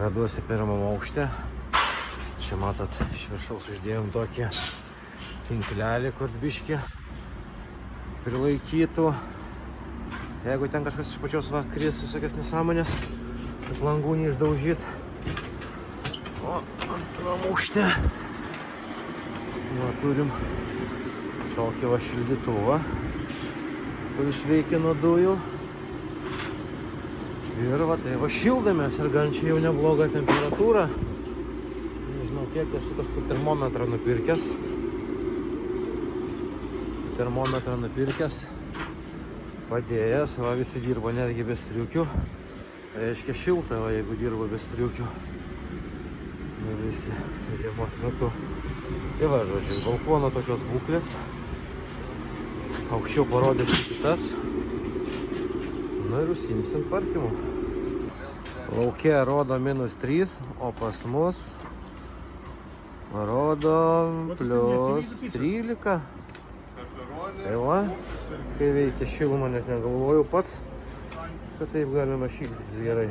Raduosi pirmam aukšte. Čia matot, iš viršaus uždėjom tokį tinklelį, kad biškį prilaikytų. Jeigu ten kažkas iš pačios kris visokias nesąmonės, kad langų neišdaužyt. O antram aukšte turim tokį šildytuvą, kuris veikia nuo dujų. Ir tai šildomės ir gan čia jau neblogą temperatūrą. Nežinau kiek, esu kažkur termometrą nupirkęs. Termometrą nupirkęs, padėjęs, va visi dirba netgi be striukių. Reiškia šilta, va jeigu dirba be striukių. Visi žiemos metu. Tai va, žodžiu, balkono tokios būklės. Aukščiau parodysiu kitas. Na ir užsiimsim tvarkymu. Lauke rodo -3, o pas mus rodo +13. Tai va, kai veikia šilumą, net negalvojau pats, kad taip galima šildytis gerai.